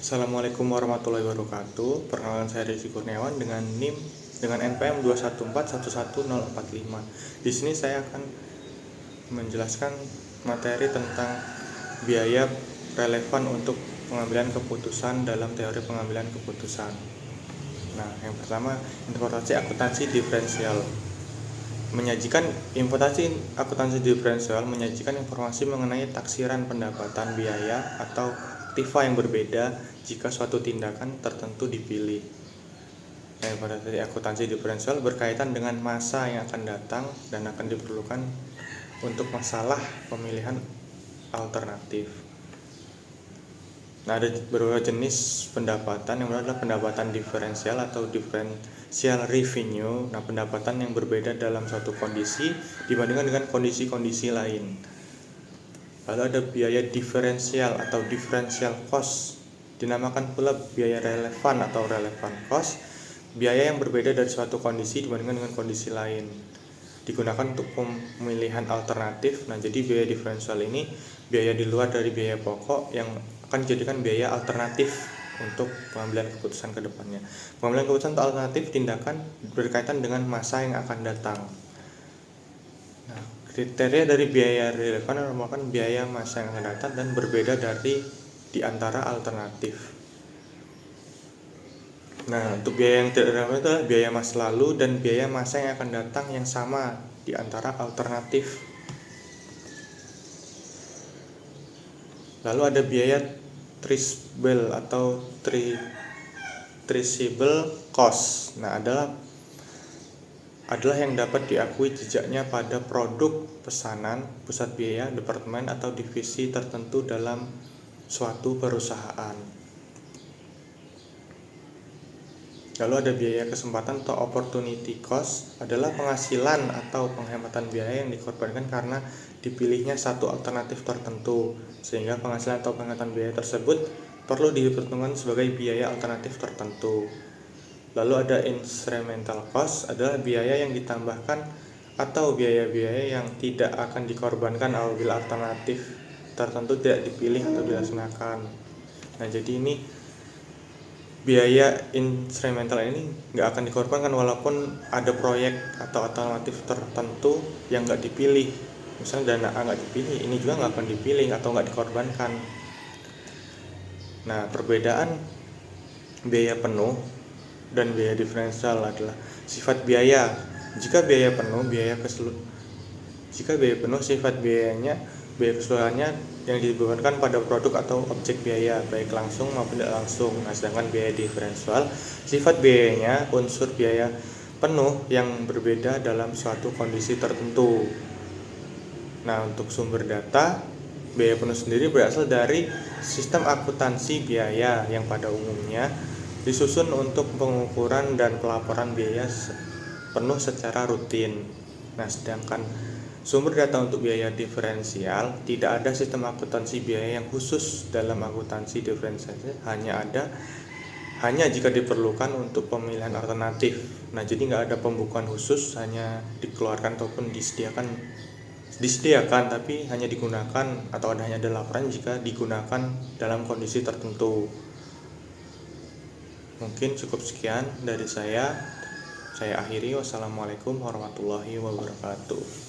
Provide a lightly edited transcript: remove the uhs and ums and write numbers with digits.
Assalamualaikum warahmatullahi wabarakatuh. Perkenalkan, saya Rizky Kurniawan dengan NIM dengan NPM 214111045. Di sini saya akan menjelaskan materi tentang biaya relevan untuk pengambilan keputusan dalam teori pengambilan keputusan. Nah, yang pertama, informasi akuntansi diferensial. Akuntansi diferensial menyajikan informasi mengenai taksiran pendapatan biaya atau aktiva yang berbeda jika suatu tindakan tertentu dipilih. Nah, informasi akuntansi diferensial berkaitan dengan masa yang akan datang dan akan diperlukan untuk masalah pemilihan alternatif. Nah, ada beberapa jenis pendapatan. Yang pertama adalah pendapatan diferensial atau differential revenue. Nah, pendapatan yang berbeda dalam suatu kondisi dibandingkan dengan kondisi-kondisi lain. Lalu ada biaya diferensial atau differential cost, dinamakan pula biaya relevan atau relevant cost, biaya yang berbeda dari suatu kondisi dibandingkan dengan kondisi lain, digunakan untuk pemilihan alternatif. Nah, jadi biaya diferensial ini biaya di luar dari biaya pokok yang akan dijadikan biaya alternatif untuk pengambilan keputusan ke depannya. Pengambilan keputusan atau alternatif tindakan berkaitan dengan masa yang akan datang. Nah, kriteria dari biaya relevan merupakan biaya masa yang akan datang dan berbeda dari di antara alternatif. Nah, untuk biaya yang tidak relevan itu adalah biaya masa lalu dan biaya masa yang akan datang yang sama di antara alternatif. Lalu ada biaya traceable atau traceable cost. Nah, adalah yang dapat diakui jejaknya pada produk, pesanan, pusat biaya, departemen atau divisi tertentu dalam suatu perusahaan. Lalu ada biaya kesempatan atau opportunity cost, adalah penghasilan atau penghematan biaya yang dikorbankan karena dipilihnya satu alternatif tertentu, sehingga penghasilan atau penghematan biaya tersebut perlu diperhitungkan sebagai biaya alternatif tertentu. Lalu ada instrumental cost, adalah biaya yang ditambahkan atau biaya-biaya yang tidak akan dikorbankan apabila alternatif tertentu tidak dipilih atau dilaksanakan. Nah, jadi ini biaya instrumental ini nggak akan dikorbankan walaupun ada proyek atau alternatif tertentu yang nggak dipilih. Misalnya dana A nggak dipilih, ini juga nggak akan dipilih atau nggak dikorbankan. Nah, perbedaan biaya penuh dan biaya diferensial adalah sifat biaya. Jika biaya penuh, sifat biaya keseluruhannya yang dibebankan pada produk atau objek biaya, baik langsung maupun tidak langsung. Nah, sedangkan biaya diferensial, sifat biayanya unsur biaya penuh yang berbeda dalam suatu kondisi tertentu. Nah, untuk sumber data, biaya penuh sendiri berasal dari sistem akuntansi biaya yang pada umumnya disusun untuk pengukuran dan pelaporan biaya penuh secara rutin. Nah, sedangkan sumber data untuk biaya diferensial, tidak ada sistem akuntansi biaya yang khusus dalam akuntansi diferensial, hanya jika diperlukan untuk pemilihan alternatif. Nah, jadi nggak ada pembukuan khusus, hanya dikeluarkan ataupun disediakan, tapi hanya digunakan atau hanya ada laporan jika digunakan dalam kondisi tertentu. Mungkin cukup sekian dari saya akhiri. Wassalamualaikum warahmatullahi wabarakatuh.